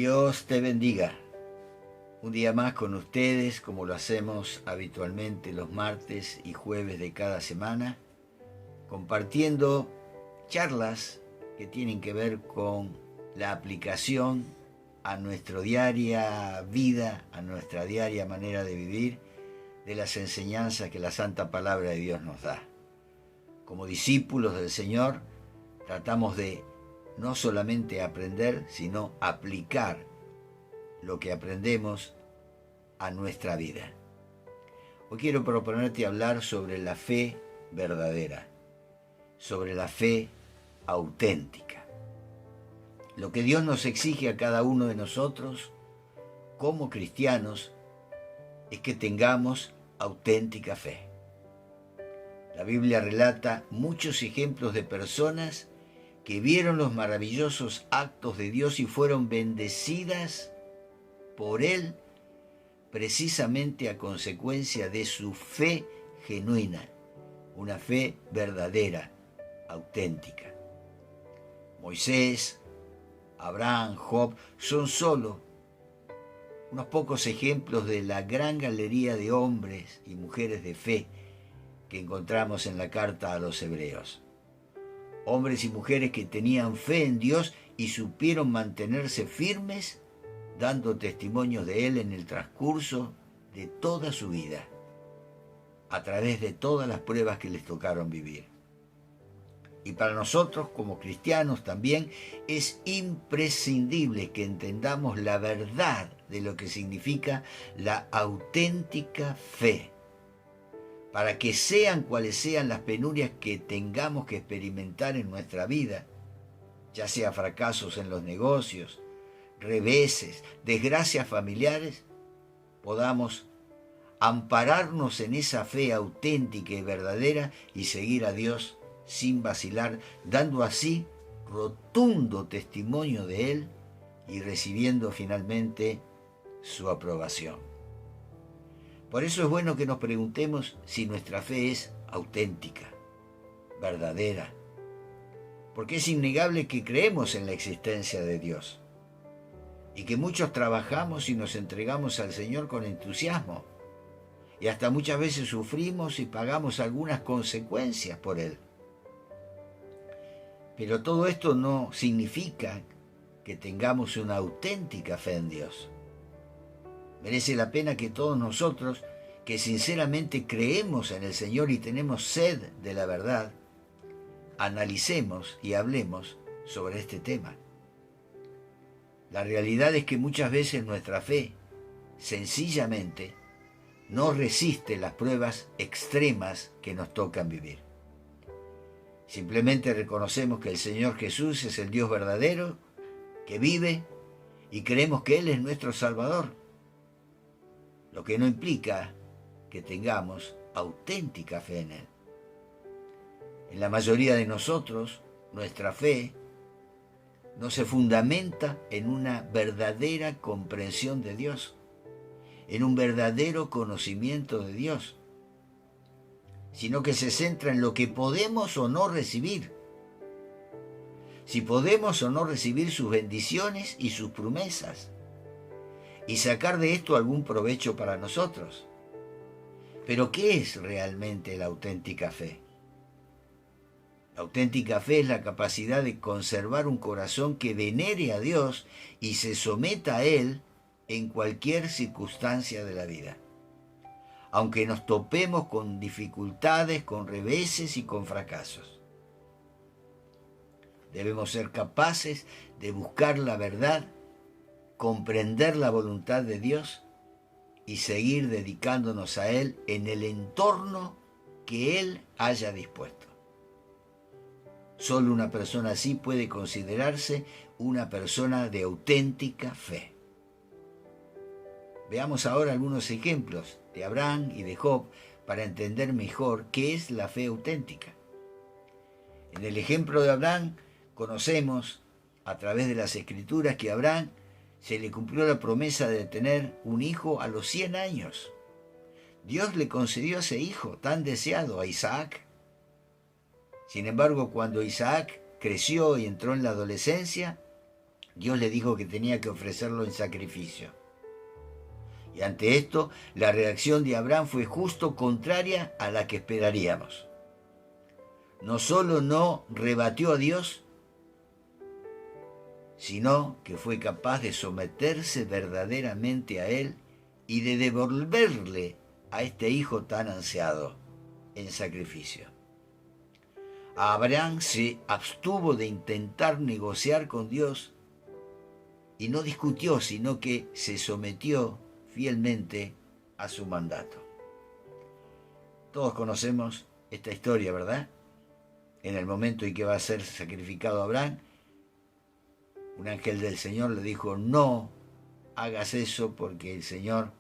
Dios te bendiga. Un día más con ustedes, como lo hacemos habitualmente los martes y jueves de cada semana, compartiendo charlas que tienen que ver con la aplicación a nuestra diaria vida, a nuestra diaria manera de vivir, de las enseñanzas que la Santa Palabra de Dios nos da. Como discípulos del Señor, tratamos de no solamente aprender, sino aplicar lo que aprendemos a nuestra vida. Hoy quiero proponerte hablar sobre la fe verdadera, sobre la fe auténtica. Lo que Dios nos exige a cada uno de nosotros, como cristianos, es que tengamos auténtica fe. La Biblia relata muchos ejemplos de personas que vieron los maravillosos actos de Dios y fueron bendecidas por Él precisamente a consecuencia de su fe genuina, una fe verdadera, auténtica. Moisés, Abraham, Job son solo unos pocos ejemplos de la gran galería de hombres y mujeres de fe que encontramos en la carta a los Hebreos. Hombres y mujeres que tenían fe en Dios y supieron mantenerse firmes, dando testimonios de Él en el transcurso de toda su vida, a través de todas las pruebas que les tocaron vivir. Y para nosotros, como cristianos también, es imprescindible que entendamos la verdad de lo que significa la auténtica fe, para que sean cuales sean las penurias que tengamos que experimentar en nuestra vida, ya sea fracasos en los negocios, reveses, desgracias familiares, podamos ampararnos en esa fe auténtica y verdadera y seguir a Dios sin vacilar, dando así rotundo testimonio de Él y recibiendo finalmente su aprobación. Por eso es bueno que nos preguntemos si nuestra fe es auténtica, verdadera, porque es innegable que creemos en la existencia de Dios y que muchos trabajamos y nos entregamos al Señor con entusiasmo y hasta muchas veces sufrimos y pagamos algunas consecuencias por Él. Pero todo esto no significa que tengamos una auténtica fe en Dios. Merece la pena que todos nosotros, que sinceramente creemos en el Señor y tenemos sed de la verdad, analicemos y hablemos sobre este tema. La realidad es que muchas veces nuestra fe, sencillamente, no resiste las pruebas extremas que nos tocan vivir. Simplemente reconocemos que el Señor Jesús es el Dios verdadero, que vive, y creemos que Él es nuestro Salvador. Lo que no implica que tengamos auténtica fe en Él. En la mayoría de nosotros, nuestra fe no se fundamenta en una verdadera comprensión de Dios, en un verdadero conocimiento de Dios, sino que se centra en lo que podemos o no recibir, si podemos o no recibir sus bendiciones y sus promesas, y sacar de esto algún provecho para nosotros. Pero ¿qué es realmente la auténtica fe? La auténtica fe es la capacidad de conservar un corazón que venere a Dios y se someta a Él en cualquier circunstancia de la vida. Aunque nos topemos con dificultades, con reveses y con fracasos. Debemos ser capaces de buscar la verdad, comprender la voluntad de Dios y seguir dedicándonos a Él en el entorno que Él haya dispuesto. Solo una persona así puede considerarse una persona de auténtica fe. Veamos ahora algunos ejemplos de Abraham y de Job para entender mejor qué es la fe auténtica. En el ejemplo de Abraham conocemos a través de las Escrituras que a Abraham se le cumplió la promesa de tener un hijo a los 100 años. Dios le concedió a ese hijo tan deseado, a Isaac. Sin embargo, cuando Isaac creció y entró en la adolescencia, Dios le dijo que tenía que ofrecerlo en sacrificio. Y ante esto, la reacción de Abraham fue justo contraria a la que esperaríamos. No solo no rebatió a Dios, sino que fue capaz de someterse verdaderamente a Él y de devolverle a este hijo tan ansiado en sacrificio. Abraham se abstuvo de intentar negociar con Dios y no discutió, sino que se sometió fielmente a su mandato. Todos conocemos esta historia, ¿verdad? En el momento en que va a ser sacrificado Abraham, un ángel del Señor le dijo: no hagas eso, porque el Señor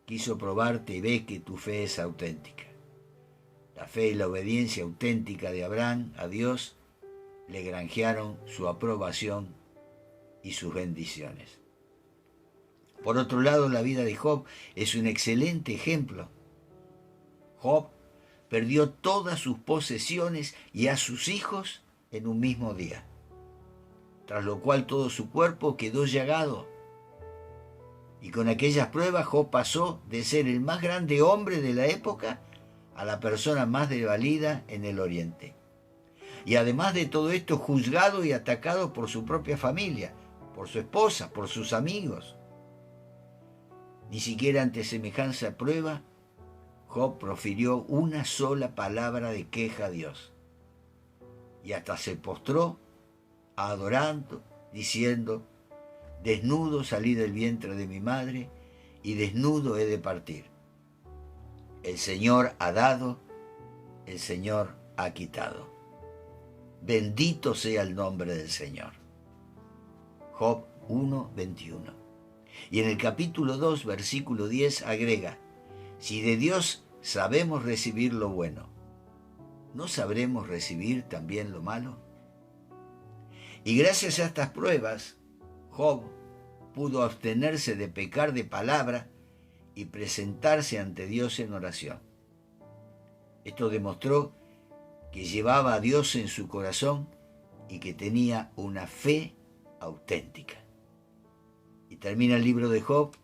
quiso probarte y ve que tu fe es auténtica. La fe y la obediencia auténtica de Abraham a Dios le granjearon su aprobación y sus bendiciones. Por otro lado, la vida de Job es un excelente ejemplo. Job perdió todas sus posesiones y a sus hijos en un mismo día, tras lo cual todo su cuerpo quedó llagado. Y con aquellas pruebas Job pasó de ser el más grande hombre de la época a la persona más desvalida en el Oriente. Y además de todo esto, juzgado y atacado por su propia familia, por su esposa, por sus amigos. Ni siquiera ante semejante prueba, Job profirió una sola palabra de queja a Dios. Y hasta se postró, adorando, diciendo: desnudo salí del vientre de mi madre, y desnudo he de partir. El Señor ha dado, el Señor ha quitado. Bendito sea el nombre del Señor. Job 1:21. Y en el capítulo 2, versículo 10, agrega: si de Dios sabemos recibir lo bueno, ¿no sabremos recibir también lo malo? Y gracias a estas pruebas, Job pudo abstenerse de pecar de palabra y presentarse ante Dios en oración. Esto demostró que llevaba a Dios en su corazón y que tenía una fe auténtica. Y termina el libro de Job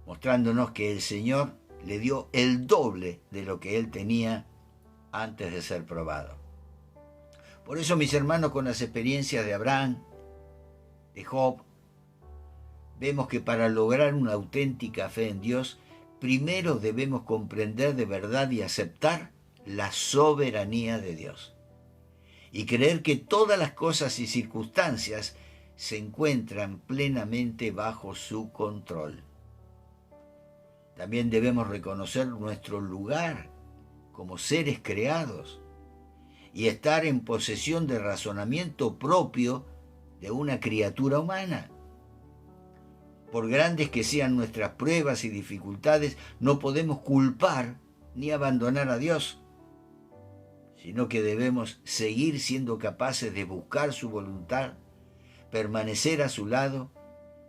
mostrándonos que el Señor le dio el doble de lo que él tenía antes de ser probado. Por eso, mis hermanos, con las experiencias de Abraham, de Job, vemos que para lograr una auténtica fe en Dios, primero debemos comprender de verdad y aceptar la soberanía de Dios y creer que todas las cosas y circunstancias se encuentran plenamente bajo su control. También debemos reconocer nuestro lugar como seres creados y estar en posesión del razonamiento propio de una criatura humana. Por grandes que sean nuestras pruebas y dificultades, no podemos culpar ni abandonar a Dios, sino que debemos seguir siendo capaces de buscar su voluntad, permanecer a su lado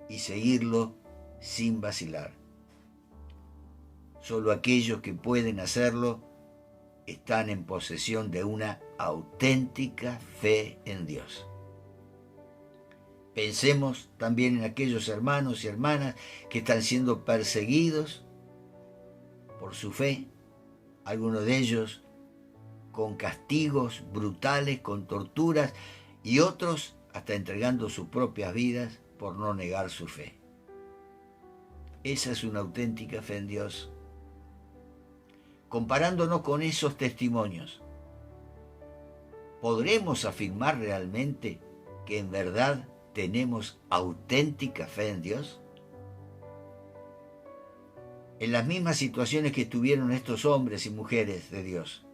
y seguirlo sin vacilar. Solo aquellos que pueden hacerlo están en posesión de una auténtica fe en Dios. Pensemos también en aquellos hermanos y hermanas que están siendo perseguidos por su fe, algunos de ellos con castigos brutales, con torturas, y otros hasta entregando sus propias vidas por no negar su fe. Esa es una auténtica fe en Dios. Comparándonos con esos testimonios, ¿podremos afirmar realmente que en verdad tenemos auténtica fe en Dios? En las mismas situaciones que estuvieron estos hombres y mujeres de Dios,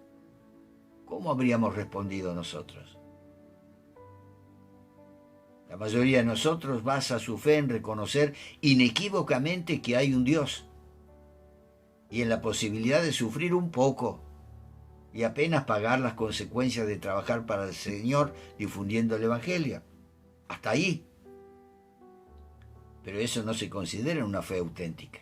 ¿cómo habríamos respondido nosotros? La mayoría de nosotros basa su fe en reconocer inequívocamente que hay un Dios y en la posibilidad de sufrir un poco y apenas pagar las consecuencias de trabajar para el Señor difundiendo el Evangelio. Hasta ahí. Pero eso no se considera una fe auténtica.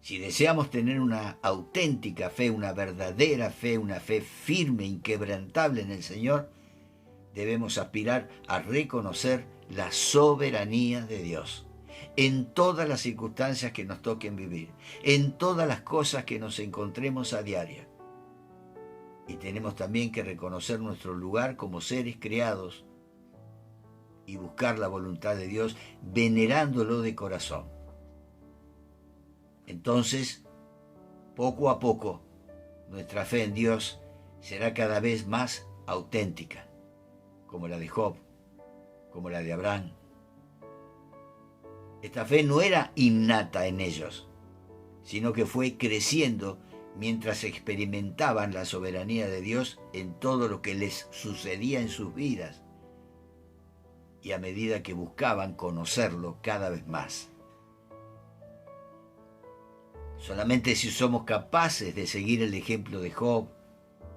Si deseamos tener una auténtica fe, una verdadera fe, una fe firme, inquebrantable en el Señor, debemos aspirar a reconocer la soberanía de Dios en todas las circunstancias que nos toquen vivir, en todas las cosas que nos encontremos a diario. Y tenemos también que reconocer nuestro lugar como seres creados y buscar la voluntad de Dios venerándolo de corazón. Entonces, poco a poco, nuestra fe en Dios será cada vez más auténtica, como la de Job, como la de Abraham. Esta fe no era innata en ellos, sino que fue creciendo mientras experimentaban la soberanía de Dios en todo lo que les sucedía en sus vidas y a medida que buscaban conocerlo cada vez más. Solamente si somos capaces de seguir el ejemplo de Job,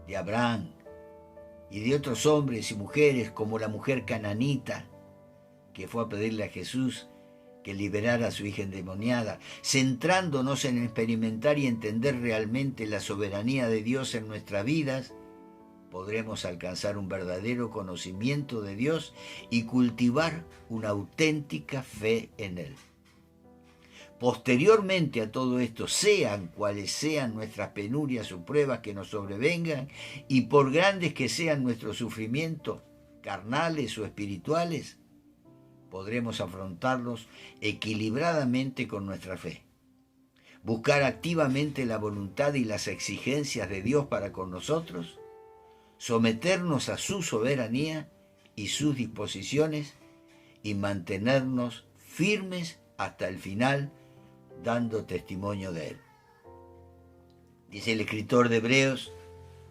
de Abraham y de otros hombres y mujeres como la mujer cananita que fue a pedirle a Jesús que liberara a su hija endemoniada, centrándonos en experimentar y entender realmente la soberanía de Dios en nuestras vidas, podremos alcanzar un verdadero conocimiento de Dios y cultivar una auténtica fe en Él. Posteriormente a todo esto, sean cuales sean nuestras penurias o pruebas que nos sobrevengan, y por grandes que sean nuestros sufrimientos, carnales o espirituales, podremos afrontarlos equilibradamente con nuestra fe. Buscar activamente la voluntad y las exigencias de Dios para con nosotros, someternos a su soberanía y sus disposiciones y mantenernos firmes hasta el final, dando testimonio de Él. Dice el escritor de Hebreos,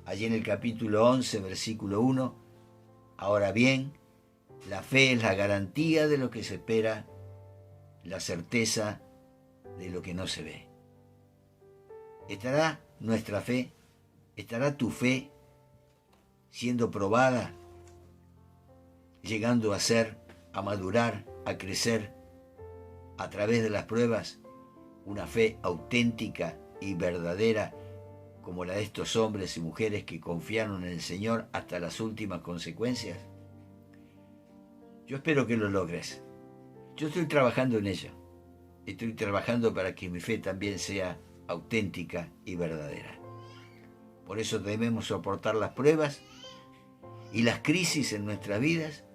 allí en el capítulo 11, versículo 1, ahora bien, la fe es la garantía de lo que se espera, la certeza de lo que no se ve. ¿Estará nuestra fe, estará tu fe siendo probada, llegando a ser, a madurar, a crecer a través de las pruebas, una fe auténtica y verdadera como la de estos hombres y mujeres que confiaron en el Señor hasta las últimas consecuencias? Yo espero que lo logres. Yo estoy trabajando en ello. Estoy trabajando para que mi fe también sea auténtica y verdadera. Por eso debemos soportar las pruebas y las crisis en nuestras vidas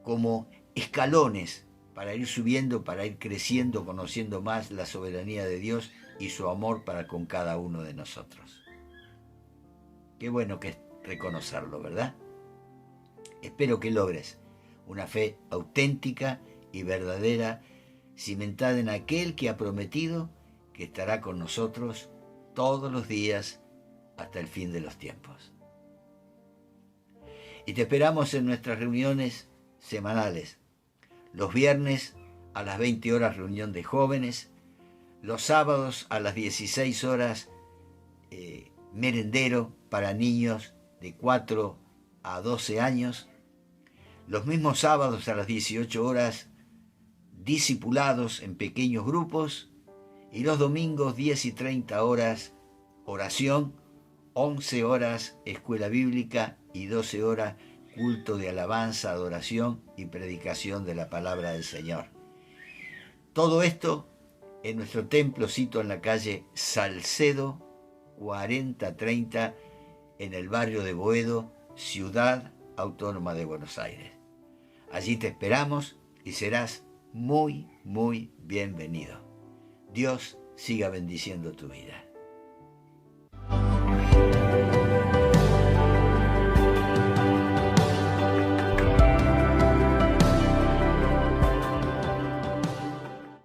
como escalones para ir subiendo, para ir creciendo, conociendo más la soberanía de Dios y su amor para con cada uno de nosotros. Qué bueno que es reconocerlo, ¿verdad? Espero que logres una fe auténtica y verdadera, cimentada en aquel que ha prometido que estará con nosotros todos los días hasta el fin de los tiempos. Y te esperamos en nuestras reuniones semanales. Los viernes a las 20 horas reunión de jóvenes, los sábados a las 16 horas merendero para niños de 4 a 12 años, los mismos sábados a las 18 horas discipulados en pequeños grupos, y los domingos 10 y 30 horas oración, 11 horas escuela bíblica y 12 horas culto de alabanza, adoración y predicación de la palabra del Señor. Todo esto en nuestro templocito en la calle Salcedo 4030 en el barrio de Boedo, Ciudad Autónoma de Buenos Aires. Allí te esperamos y serás muy, muy bienvenido. Dios siga bendiciendo tu vida.